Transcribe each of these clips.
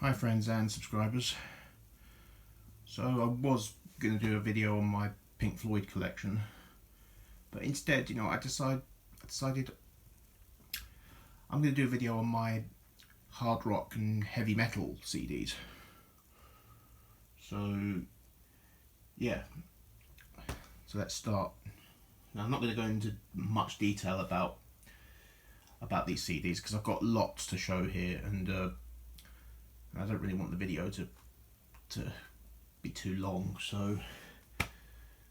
Hi friends and subscribers. So I was going to do a video on my Pink Floyd collection, but instead, I decided I'm going to do a video on my hard rock and heavy metal CDs. So yeah, so let's start. Now, I'm not going to go into much detail about these CDs because I've got lots to show here, and I don't really want the video to be too long, so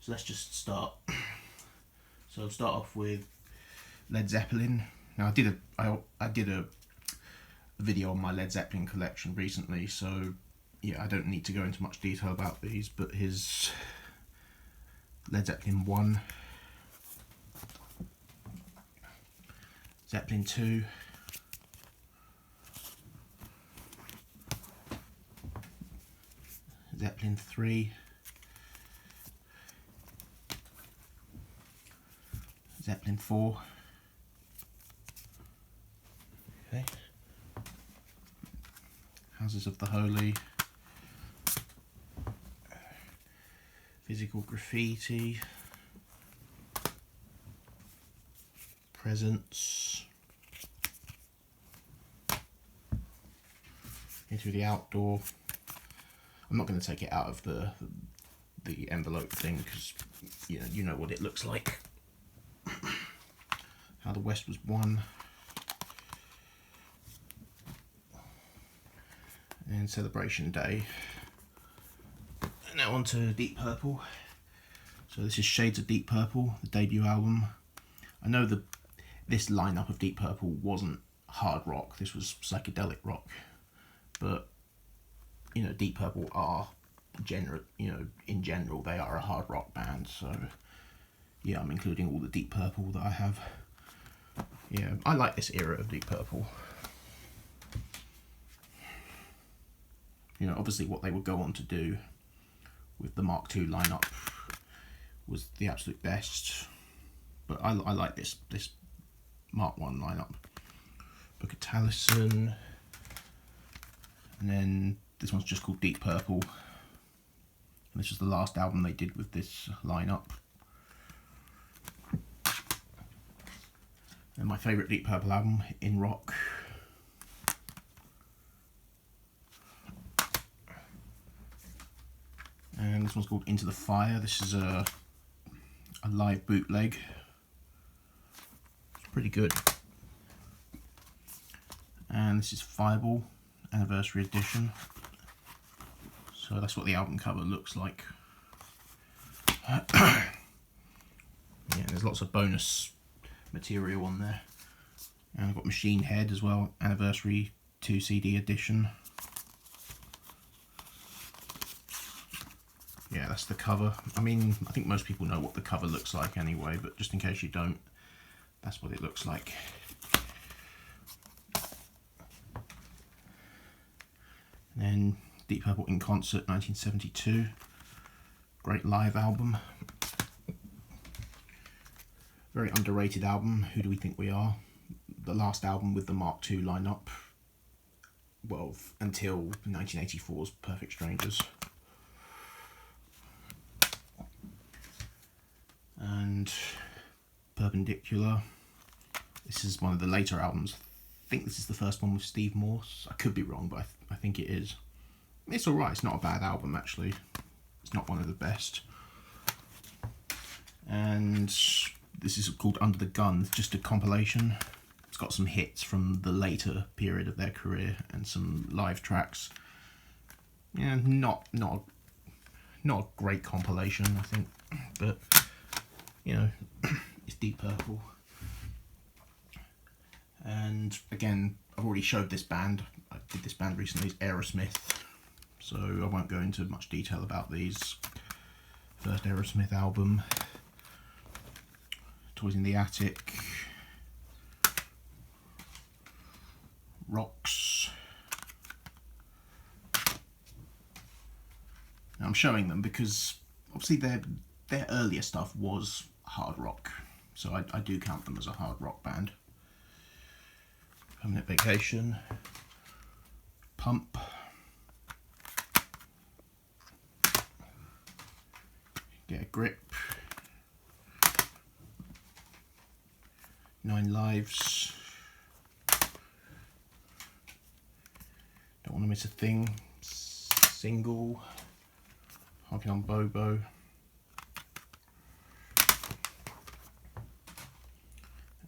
let's just start. So I'll start off with Led Zeppelin. Now I did a video on my Led Zeppelin collection recently, so yeah, I don't need to go into much detail about these, but his Led Zeppelin 1, Zeppelin 2, Zeppelin 3, Zeppelin 4, okay, Houses of the Holy, Physical Graffiti, Presence, Into the Outdoor. I'm not going to take it out of the envelope thing because you know what it looks like. How the West Was Won, and Celebration Day. And now on to Deep Purple. So this is Shades of Deep Purple, the debut album. I know this lineup of Deep Purple wasn't hard rock. This was psychedelic rock, but Deep Purple are in general they are a hard rock band, so yeah, I'm including all the Deep Purple that I have. Yeah, I like this era of Deep Purple. Obviously what they would go on to do with the Mark II lineup was the absolute best, but I like this Mark I lineup. Book of Taliesin, and then this one's just called Deep Purple. And this was the last album they did with this lineup. And my favourite Deep Purple album, In Rock. And this one's called Into the Fire. This is a live bootleg. It's pretty good. And this is Fireball, Anniversary Edition. So that's what the album cover looks like. Yeah, there's lots of bonus material on there. And I've got Machine Head as well, Anniversary 2 CD edition. Yeah, that's the cover. I mean, I think most people know what the cover looks like anyway, but just in case you don't, that's what it looks like. And then Deep Purple in Concert 1972. Great live album. Very underrated album. Who Do We Think We Are? The last album with the Mark II lineup. Well, until 1984's Perfect Strangers. And Perpendicular. This is one of the later albums. I think this is the first one with Steve Morse. I could be wrong, but I think it is. It's alright, it's not a bad album actually. It's not one of the best. And this is called Under the Gun, it's just a compilation. It's got some hits from the later period of their career and some live tracks. Yeah, not a great compilation, I think, but it's Deep Purple. And again, I've already showed this band. I did this band recently, it's Aerosmith, so I won't go into much detail about these. First Aerosmith album, Toys in the Attic, Rocks. Now I'm showing them because obviously their earlier stuff was hard rock, so I do count them as a hard rock band. Permanent Vacation, Pump, Get a Grip, 9 Lives, Don't Want to Miss a Thing, Single, Harping on Bobo,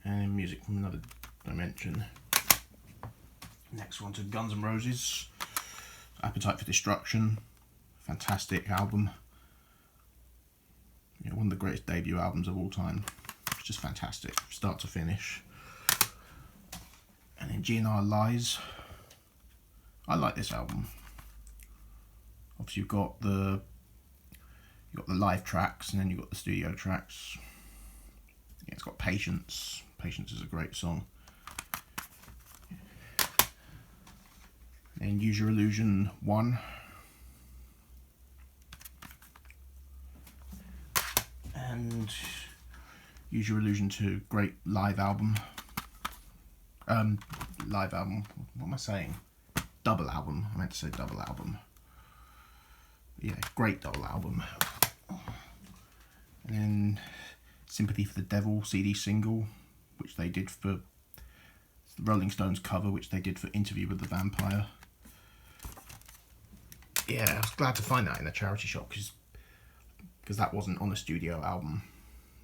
and Music from Another Dimension. Next one to Guns N' Roses, Appetite for Destruction, fantastic album. You know, one of the greatest debut albums of all time. It's just fantastic, start to finish. And then GNR Lies. I like this album. Obviously you've got the live tracks, and then you've got the studio tracks. Yeah, it's got Patience. Patience is a great song. And Use Your Illusion 1. And Use Your Illusion 2, great live album. Live album, what am I saying? Double album, I meant to say double album. Yeah, great double album. And then Sympathy for the Devil CD single, which they did for the Rolling Stones cover, which they did for Interview with the Vampire. Yeah, I was glad to find that in a charity shop, because that wasn't on a studio album.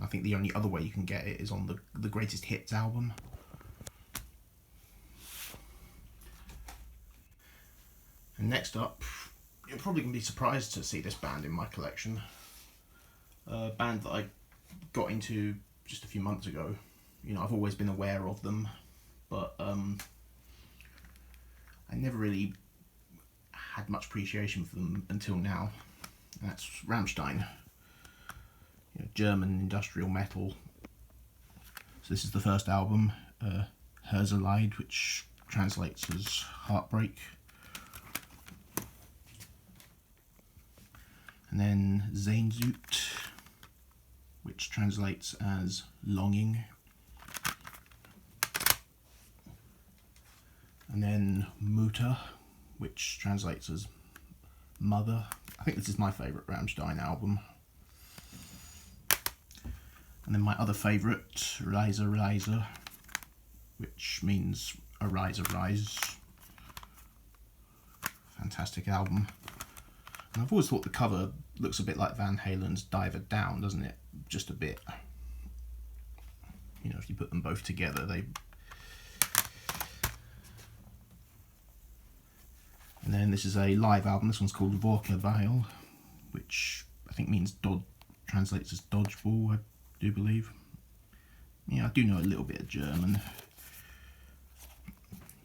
I think the only other way you can get it is on the Greatest Hits album. And next up, you're probably going to be surprised to see this band in my collection. A band that I got into just a few months ago. You know, I've always been aware of them, but I never really had much appreciation for them until now. And that's Rammstein. You know, German industrial metal. So this is the first album, Herzeleid, which translates as Heartbreak. And then Sehnsucht, which translates as Longing. And then Mutter, which translates as Mother. I think this is my favourite Rammstein album. And then my other favourite, Reise Reise, which means Arise Arise. Fantastic album. And I've always thought the cover looks a bit like Van Halen's Diver Down, doesn't it? Just a bit. You know, if you put them both together, they... And then this is a live album. This one's called Vorkeweil, which I think means translates as dodgeball, I do believe. Yeah, I do know a little bit of German.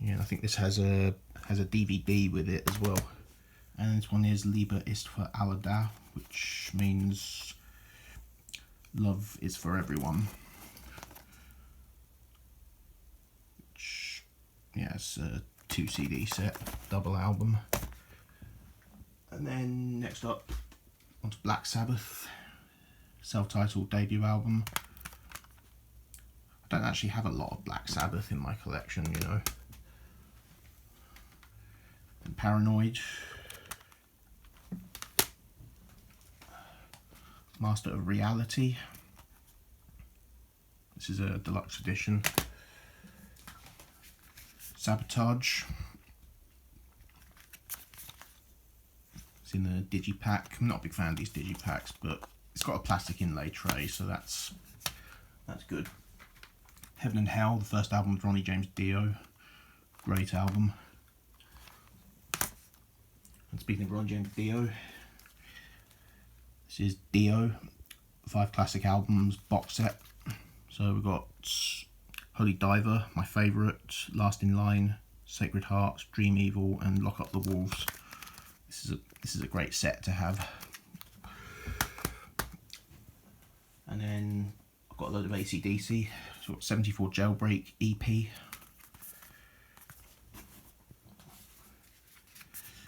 Yeah, I think this has a DVD with it as well. And this one is Liebe ist für alle da, which means love is for everyone. Which, yeah, it's a 2 CD set, double album. And then next up, onto Black Sabbath, self-titled debut album. I don't actually have a lot of Black Sabbath in my collection, you know. And Paranoid. Master of Reality. This is a deluxe edition. Sabotage. It's in the digipack. I'm not a big fan of these digipacks, but it's got a plastic inlay tray, so that's good. Heaven and Hell, the first album with Ronnie James Dio. Great album. And speaking of Ronnie James Dio, this is Dio, 5 classic albums box set. So we've got Holy Diver, my favourite, Last in Line, Sacred Hearts, Dream Evil, and Lock Up the Wolves. This is a great set to have. And then I've got a load of AC/DC. So 74 Jailbreak EP.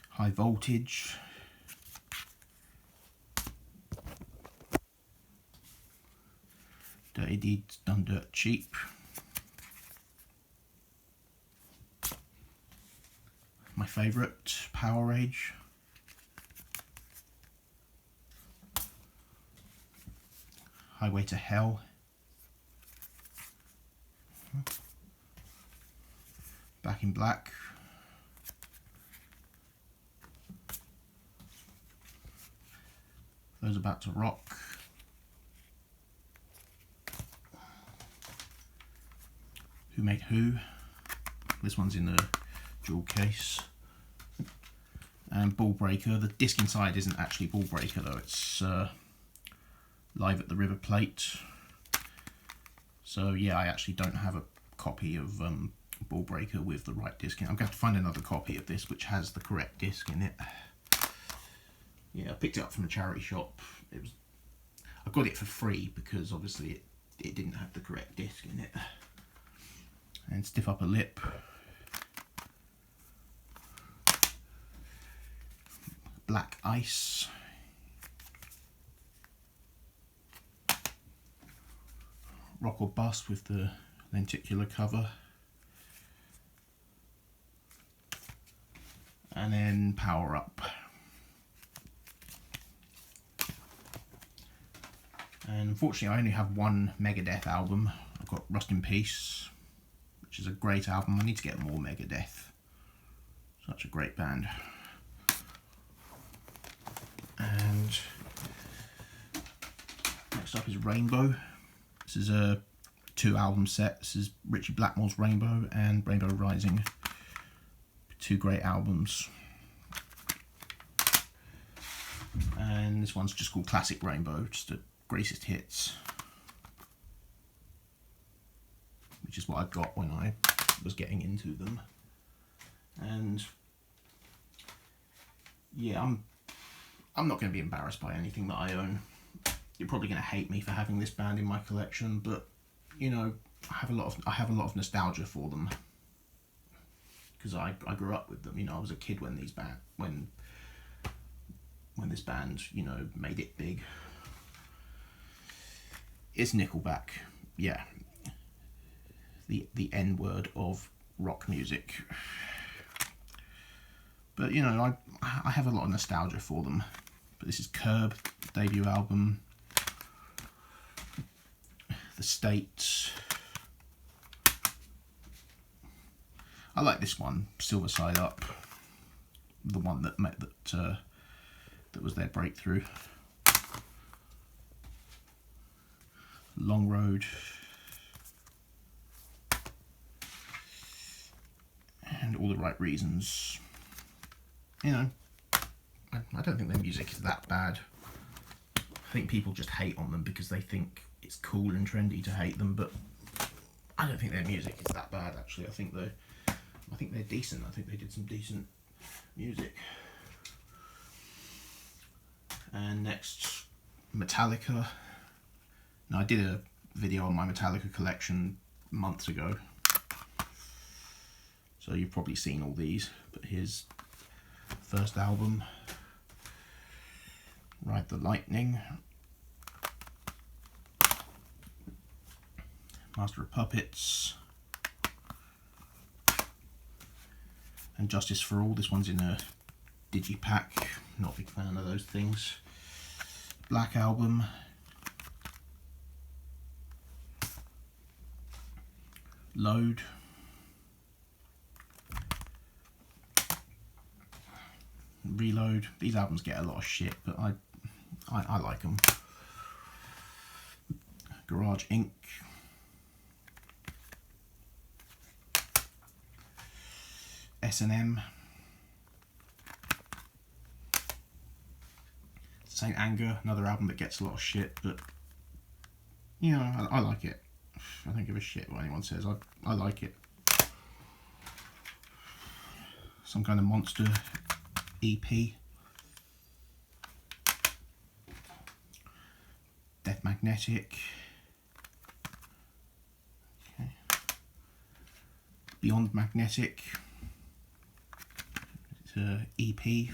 High Voltage. Dirty Deeds Done Dirt Cheap. My favourite, Power Rage. Highway to Hell. Back in Black. Those About to Rock. Who Made Who. This one's in a jewel case. And Ball Breaker. The disc inside isn't actually Ball Breaker though, it's Live at the River Plate. So yeah, I actually don't have a copy of Ball Breaker with the right disc in it. I'm going to have to find another copy of this which has the correct disc in it. Yeah, I picked it up from a charity shop. I got it for free because obviously it didn't have the correct disc in it. And Stiff Upper Lip. Black Ice. Rock or Bust with the lenticular cover. And then Power Up. And unfortunately I only have one Megadeth album. I've got Rust in Peace, which is a great album. I need to get more Megadeth. Such a great band. And next up is Rainbow. This is a 2-album set. This is Ritchie Blackmore's Rainbow and Rainbow Rising. 2 great albums. And this one's just called Classic Rainbow, just the greatest hits. Which is what I got when I was getting into them. And yeah, I'm not going to be embarrassed by anything that I own. You're probably going to hate me for having this band in my collection, but you know, I have a lot of nostalgia for them because I grew up with them. You know, I was a kid when when this band, you know, made it big. It's Nickelback, yeah. The N word of rock music. But you know, I have a lot of nostalgia for them. But this is Curb, debut album. The States. I like this one, Silver Side Up. The one that that was their breakthrough. Long Road. And All the Right Reasons. You know, I don't think their music is that bad. I think people just hate on them because they think it's cool and trendy to hate them, but I don't think their music is that bad actually. I think they're decent. I think they did some decent music. And next, Metallica. Now I did a video on my Metallica collection months ago, so you've probably seen all these, but here's the first album, Ride the Lightning, Master of Puppets, and Justice for All. This one's in a digipack, not a big fan of those things. Black Album, Load, Reload. These albums get a lot of shit, but I like them. Garage Inc. S&M. Saint Anger, another album that gets a lot of shit, but you know, I like it. I don't give a shit what anyone says. I like it. Some Kind of Monster EP. Death Magnetic. Okay. Beyond Magnetic. It's a EP.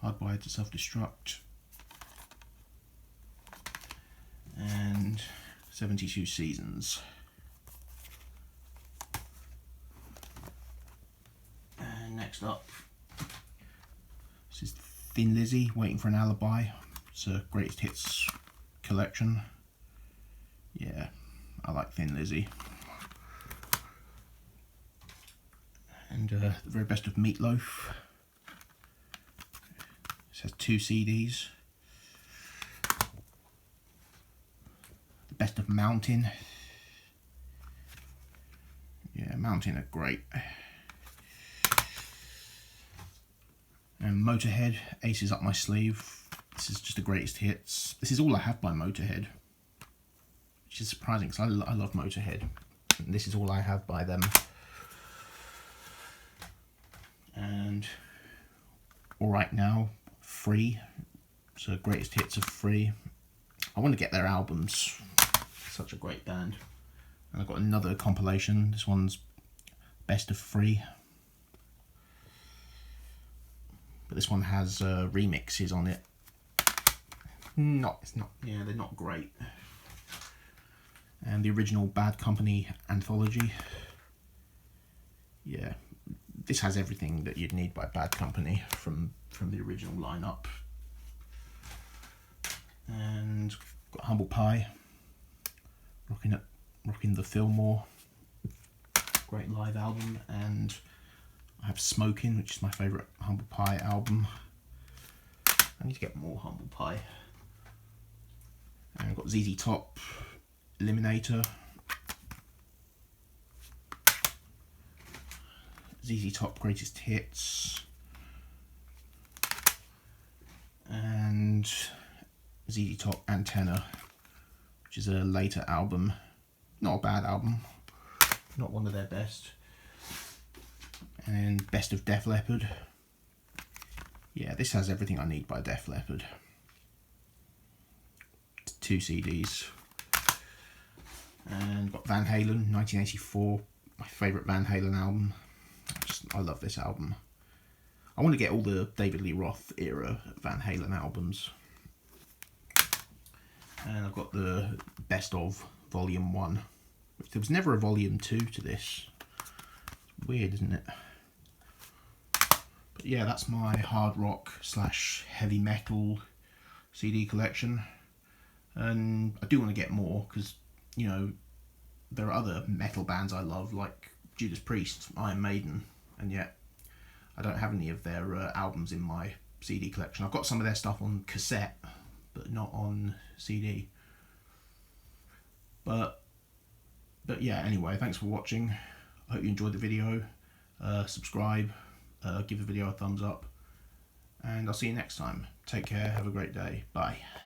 Hardwired to Self-Destruct. And 72 Seasons. And next up, this is the Thin Lizzy, Waiting for an Alibi. It's a greatest hits collection. Yeah, I like Thin Lizzy. And the very best of Meatloaf. This has 2 CDs. The best of Mountain. Yeah, Mountain are great. And Motorhead, Aces Up My Sleeve. This is just the greatest hits. This is all I have by Motorhead, which is surprising because I love Motorhead. And this is all I have by them. And Alright Now, Free. So greatest hits of Free. I want to get their albums. Such a great band. And I've got another compilation. This one's Best of Free. But this one has remixes on it. Yeah, they're not great. And the original Bad Company anthology. Yeah, this has everything that you'd need by Bad Company from the original lineup. And got Humble Pie, Rocking the Fillmore, great live album. And I have Smokin', which is my favourite Humble Pie album. I need to get more Humble Pie. And I've got ZZ Top, Eliminator, ZZ Top Greatest Hits, and ZZ Top Antenna, which is a later album. Not a bad album, not one of their best. And Best of Def Leppard. Yeah, this has everything I need by Def Leppard. 2 CDs. And got Van Halen, 1984, my favourite Van Halen album. I love this album. I want to get all the David Lee Roth era Van Halen albums. And I've got the Best of Volume 1. There was never a Volume 2 to this. It's weird, isn't it? But yeah, that's my hard rock / heavy metal CD collection. And I do want to get more because, you know, there are other metal bands I love, like Judas Priest, Iron Maiden, and yet I don't have any of their albums in my CD collection. I've got some of their stuff on cassette, but not on CD. But yeah, anyway, thanks for watching. I hope you enjoyed the video. Subscribe, give the video a thumbs up, and I'll see you next time. Take care, have a great day, bye.